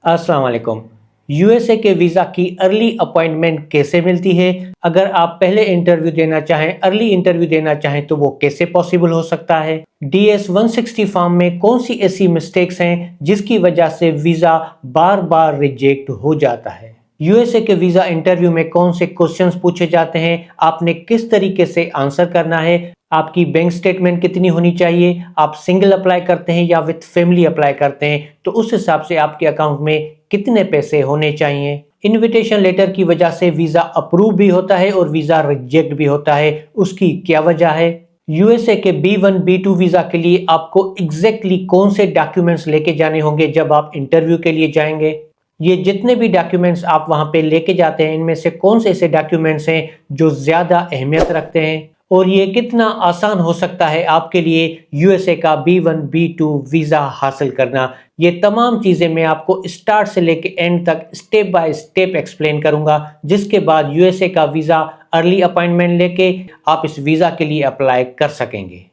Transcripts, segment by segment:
अस्सलाम वालेकुम। यूएसए के वीज़ा की अर्ली अपॉइंटमेंट कैसे मिलती है? अगर आप पहले इंटरव्यू देना चाहें, अर्ली इंटरव्यू देना चाहें तो वो कैसे पॉसिबल हो सकता है? DS 160 फॉर्म में कौन सी ऐसी मिस्टेक्स हैं जिसकी वजह से वीज़ा बार-बार रिजेक्ट हो जाता है? यूएसए के वीज़ा इंटरव्यू में कौन से क्वेश्चंस पूछे जाते हैं? आपने किस तरीके से आंसर करना है? आपकी बैंक स्टेटमेंट कितनी होनी चाहिए? आप सिंगल अप्लाई करते हैं या विथ फैमिली अप्लाई करते हैं? तो उस हिसाब से आपके अकाउंट में कितने पैसे होने चाहिए? इनविटेशन लेटर की वजह से वीज़ा अप्रूव भी होता है और वीज़ा रिजेक्ट भी होता है, उसकी क्या वजह है? यूएसए के B1 B2 वीज़ा के लिए आपको एग्जैक्टली कौन से डॉक्यूमेंट्स लेके जाने होंगे जब आप इंटरव्यू के लिए जाएंगे? ये जितने भी डॉक्यूमेंट्स आप वहां पे लेके जाते हैं, इनमें से कौन से ऐसे डॉक्यूमेंट्स हैं जो ज़्यादा अहमियत रखते हैं? और ये कितना आसान हो सकता है आपके लिए यूएसए का B1 B2 वीज़ा हासिल करना? ये तमाम चीज़ें मैं आपको स्टार्ट से लेके एंड तक स्टेप बाय स्टेप एक्सप्लेन करूंगा, जिसके बाद यूएसए का वीज़ा अर्ली अपॉइंटमेंट लेके आप इस वीज़ा के लिए अप्लाई कर सकेंगे।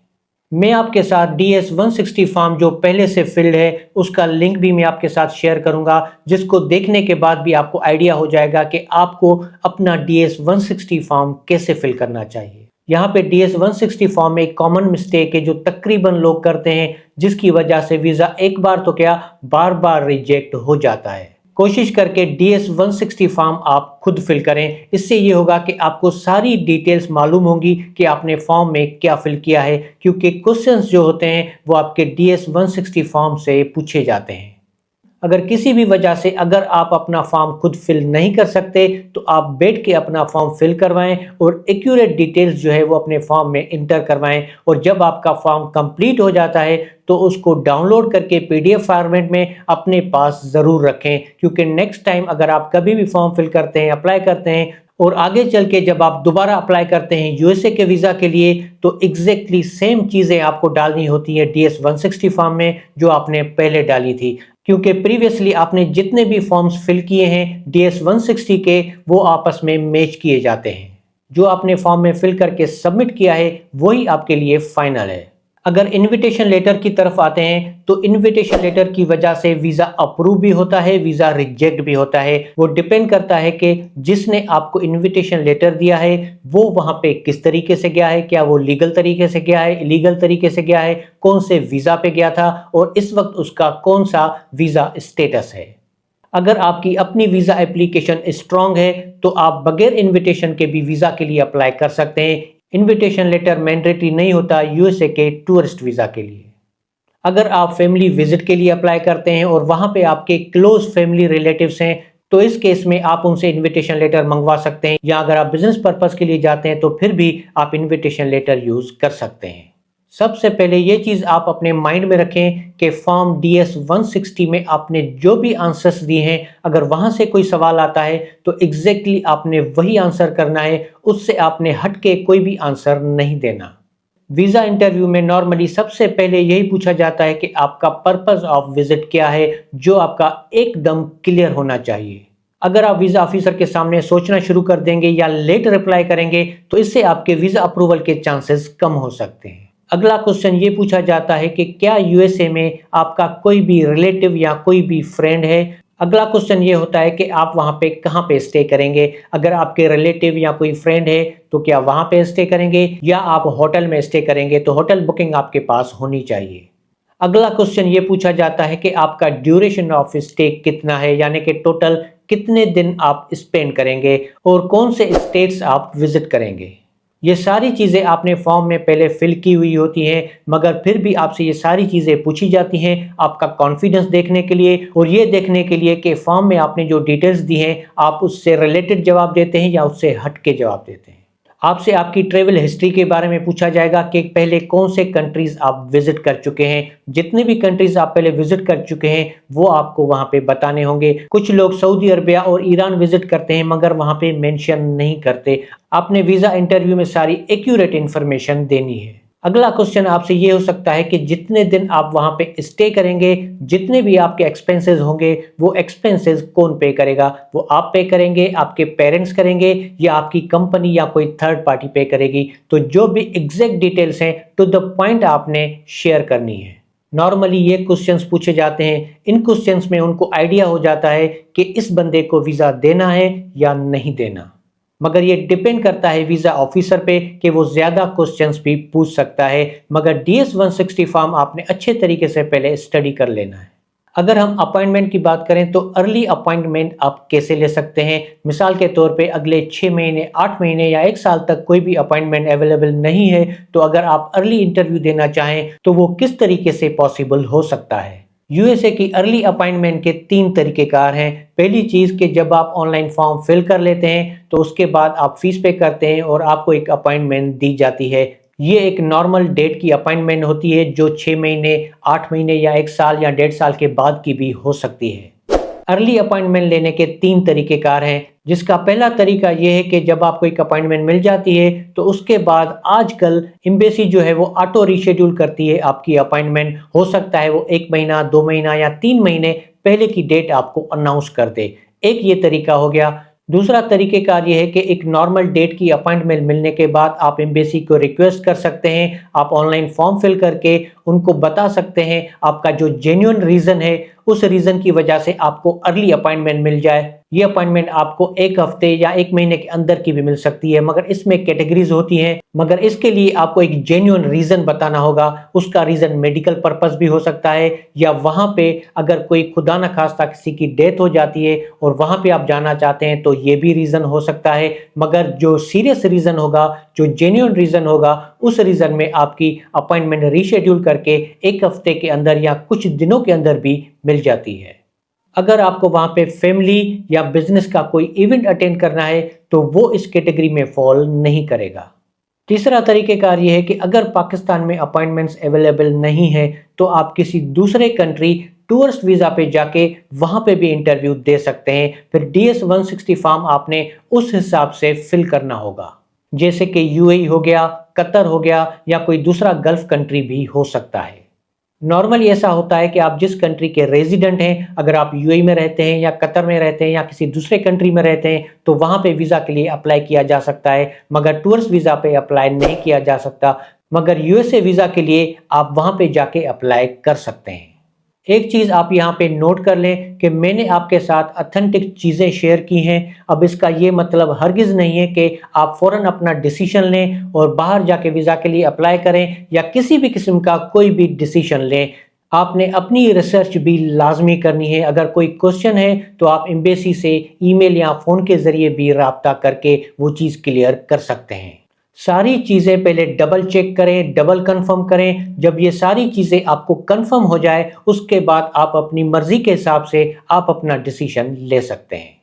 मैं आपके साथ DS 160 फॉर्म जो पहले से फिल्ड है उसका लिंक भी मैं आपके साथ शेयर करूंगा, जिसको देखने के बाद भी आपको आइडिया हो जाएगा कि आपको अपना DS 160 फॉर्म कैसे फिल करना चाहिए। यहाँ पे DS 160 फॉर्म में एक कॉमन मिस्टेक है जो तकरीबन लोग करते हैं, जिसकी वजह से वीज़ा एक बार तो क्या बार बार रिजेक्ट हो जाता है। कोशिश करके DS 160 फॉर्म आप खुद फिल करें। इससे ये होगा कि आपको सारी डिटेल्स मालूम होंगी कि आपने फॉर्म में क्या फिल किया है, क्योंकि क्वेश्चंस जो होते हैं वो आपके DS 160 फॉर्म से पूछे जाते हैं। अगर किसी भी वजह से अगर आप अपना फॉर्म खुद फिल नहीं कर सकते तो आप बैठ के अपना फॉर्म फिल करवाएं और एक्यूरेट डिटेल्स जो है वो अपने फॉर्म में इंटर करवाएं। और जब आपका फॉर्म कंप्लीट हो जाता है तो उसको डाउनलोड करके PDF फॉर्मेट में अपने पास ज़रूर रखें, क्योंकि नेक्स्ट टाइम अगर आप कभी भी फॉर्म फिल करते हैं, अप्लाई करते हैं और आगे चल के जब आप दोबारा अप्लाई करते हैं यूएसए के वीज़ा के लिए, तो एग्जैक्टली सेम चीज़ें आपको डालनी होती है DS 160 फॉर्म में जो आपने पहले डाली थी, क्योंकि प्रीवियसली आपने जितने भी फॉर्म्स फिल किए हैं DS 160 के वो आपस में मैच किए जाते हैं। जो आपने फॉर्म में फिल करके सबमिट किया है वही आपके लिए फाइनल है। अगर इनविटेशन लेटर की तरफ आते हैं तो इनविटेशन लेटर की वजह से वीज़ा अप्रूव भी होता है, वीज़ा रिजेक्ट भी होता है। वो डिपेंड करता है कि जिसने आपको इनविटेशन लेटर दिया है वो वहाँ पे किस तरीके से गया है, क्या वो लीगल तरीके से गया है, इलीगल तरीके से गया है, कौन से वीज़ा पे गया था और इस वक्त उसका कौन सा वीज़ा स्टेटस है। अगर आपकी अपनी वीज़ा एप्लीकेशन स्ट्रांग है तो आप बगैर इनविटेशन के भी वीज़ा के लिए अप्लाई कर सकते हैं। इनविटेशन लेटर मैंडेटरी नहीं होता यूएसए के टूरिस्ट वीज़ा के लिए। अगर आप फैमिली विजिट के लिए अप्लाई करते हैं और वहां पे आपके क्लोज फैमिली रिलेटिव्स हैं तो इस केस में आप उनसे इनविटेशन लेटर मंगवा सकते हैं, या अगर आप बिजनेस पर्पस के लिए जाते हैं तो फिर भी आप इनविटेशन लेटर यूज कर सकते हैं। सबसे पहले ये चीज़ आप अपने माइंड में रखें कि फॉर्म DS 160 में आपने जो भी आंसर्स दिए हैं, अगर वहां से कोई सवाल आता है तो एग्जैक्टली आपने वही आंसर करना है, उससे आपने हट के कोई भी आंसर नहीं देना। वीज़ा इंटरव्यू में नॉर्मली सबसे पहले यही पूछा जाता है कि आपका पर्पस ऑफ विजिट क्या है, जो आपका एकदम क्लियर होना चाहिए। अगर आप वीज़ा ऑफिसर के सामने सोचना शुरू कर देंगे या लेट रिप्लाई करेंगे तो इससे आपके वीज़ा अप्रूवल के चांसेस कम हो सकते हैं। अगला क्वेश्चन ये पूछा जाता है कि क्या यूएसए में आपका कोई भी रिलेटिव या कोई भी फ्रेंड है। अगला क्वेश्चन ये होता है कि आप वहाँ पे कहाँ पे स्टे करेंगे। अगर आपके रिलेटिव या कोई फ्रेंड है तो क्या वहाँ पे स्टे करेंगे या आप होटल में स्टे करेंगे, तो होटल बुकिंग आपके पास होनी चाहिए। अगला क्वेश्चन ये पूछा जाता है कि आपका ड्यूरेशन ऑफ स्टे कितना है, यानी कि टोटल कितने दिन आप स्पेंड करेंगे और कौन से स्टेट्स आप विजिट करेंगे। ये सारी चीज़ें आपने फॉर्म में पहले फिल की हुई होती हैं, मगर फिर भी आपसे ये सारी चीज़ें पूछी जाती हैं आपका कॉन्फिडेंस देखने के लिए और ये देखने के लिए कि फॉर्म में आपने जो डिटेल्स दी हैं आप उससे रिलेटेड जवाब देते हैं या उससे हट के जवाब देते हैं। आपसे आपकी ट्रेवल हिस्ट्री के बारे में पूछा जाएगा कि पहले कौन से कंट्रीज आप विजिट कर चुके हैं। जितने भी कंट्रीज आप पहले विजिट कर चुके हैं वो आपको वहां पे बताने होंगे। कुछ लोग सऊदी अरबिया और ईरान विजिट करते हैं मगर वहां पे मेंशन नहीं करते। आपने वीज़ा इंटरव्यू में सारी एक्यूरेट इन्फॉर्मेशन देनी है। अगला क्वेश्चन आपसे ये हो सकता है कि जितने दिन आप वहां पे स्टे करेंगे, जितने भी आपके एक्सपेंसेस होंगे वो एक्सपेंसेस कौन पे करेगा। वो आप पे करेंगे, आपके पेरेंट्स करेंगे या आपकी कंपनी या कोई थर्ड पार्टी पे करेगी। तो जो भी एग्जैक्ट डिटेल्स हैं टू द पॉइंट आपने शेयर करनी है। नॉर्मली ये क्वेश्चंस पूछे जाते हैं, इन क्वेश्चंस में उनको आइडिया हो जाता है कि इस बंदे को वीज़ा देना है या नहीं देना। मगर ये डिपेंड करता है वीज़ा ऑफिसर पे कि वो ज़्यादा क्वेश्चंस भी पूछ सकता है, मगर DS 160 फॉर्म आपने अच्छे तरीके से पहले स्टडी कर लेना है। अगर हम अपॉइंटमेंट की बात करें तो अर्ली अपॉइंटमेंट आप कैसे ले सकते हैं। मिसाल के तौर पे अगले 6 महीने, 8 महीने या 1 साल तक कोई भी अपॉइंटमेंट अवेलेबल नहीं है, तो अगर आप अर्ली इंटरव्यू देना चाहें तो वो किस तरीके से पॉसिबल हो सकता है। यूएसए की अर्ली अपॉइंटमेंट के 3 तरीकेकार हैं। पहली चीज़ कि जब आप ऑनलाइन फॉर्म फिल कर लेते हैं तो उसके बाद आप फीस पे करते हैं और आपको एक अपॉइंटमेंट दी जाती है। ये एक नॉर्मल डेट की अपॉइंटमेंट होती है जो 6 महीने, 8 महीने या 1 साल या 1.5 साल के बाद की भी हो सकती है। अर्ली अपॉइंटमेंट लेने के 3 तरीकेकार हैं, जिसका पहला तरीका यह है कि जब आपको एक अपॉइंटमेंट मिल जाती है तो उसके बाद आजकल एम्बेसी जो है वो ऑटो रीशेड्यूल करती है आपकी अपॉइंटमेंट। हो सकता है वो 1 महीना, 2 महीना या 3 महीने पहले की डेट आपको अनाउंस कर दे। एक ये तरीका हो गया। दूसरा तरीकेकार ये है कि एक नॉर्मल डेट की अपॉइंटमेंट मिलने के बाद आप एम्बेसी को रिक्वेस्ट कर सकते हैं। आप ऑनलाइन फॉर्म फिल करके उनको बता सकते हैं आपका जो जेन्युइन रीज़न है, उस रीज़न की वजह से आपको अर्ली अपॉइंटमेंट मिल जाए। ये अपॉइंटमेंट आपको 1 हफ्ते या 1 महीने के अंदर की भी मिल सकती है, मगर इसमें कैटेगरीज होती हैं। मगर इसके लिए आपको एक जेन्युइन रीज़न बताना होगा। उसका रीज़न मेडिकल पर्पस भी हो सकता है, या वहाँ पे अगर कोई खुदा न खास्ता किसी की डेथ हो जाती है और वहाँ पे आप जाना चाहते हैं तो ये भी रीज़न हो सकता है। मगर जो सीरियस रीज़न होगा, जो जेन्युइन रीज़न होगा, उस रीज़न में आपकी अपॉइंटमेंट रीशेड्यूल करके 1 हफ्ते के अंदर या कुछ दिनों के अंदर भी मिल जाती है। अगर आपको वहाँ पे फैमिली या बिजनेस का कोई इवेंट अटेंड करना है तो वो इस कैटेगरी में फॉल नहीं करेगा। तीसरा तरीकेकार ये है कि अगर पाकिस्तान में अपॉइंटमेंट्स अवेलेबल नहीं है तो आप किसी दूसरे कंट्री टूरिस्ट वीज़ा पे जाके वहाँ पे भी इंटरव्यू दे सकते हैं। फिर DS 160 फॉर्म आपने उस हिसाब से फिल करना होगा, जैसे कि UAE हो गया, कतर हो गया, या कोई दूसरा गल्फ कंट्री भी हो सकता है। नॉर्मली ऐसा होता है कि आप जिस कंट्री के रेजिडेंट हैं, अगर आप UAE में रहते हैं या कतर में रहते हैं या किसी दूसरे कंट्री में रहते हैं तो वहाँ पे वीज़ा के लिए अप्लाई किया जा सकता है, मगर टूरिस्ट वीज़ा पे अप्लाई नहीं किया जा सकता। मगर USA वीज़ा के लिए आप वहाँ पे जाके अप्लाई कर सकते हैं। एक चीज़ आप यहाँ पे नोट कर लें कि मैंने आपके साथ ऑथेंटिक चीज़ें शेयर की हैं। अब इसका ये मतलब हरगिज़ नहीं है कि आप फ़ौरन अपना डिसीजन लें और बाहर जाके वीज़ा के लिए अप्लाई करें या किसी भी किस्म का कोई भी डिसीजन लें। आपने अपनी रिसर्च भी लाजमी करनी है। अगर कोई क्वेश्चन है तो आप एम्बेसी से ईमेल या फ़ोन के ज़रिए भी रब्ता करके वो चीज़ क्लियर कर सकते हैं। सारी चीज़ें पहले डबल चेक करें, डबल कंफर्म करें। जब ये सारी चीज़ें आपको कंफर्म हो जाए उसके बाद आप अपनी मर्ज़ी के हिसाब से आप अपना डिसीजन ले सकते हैं।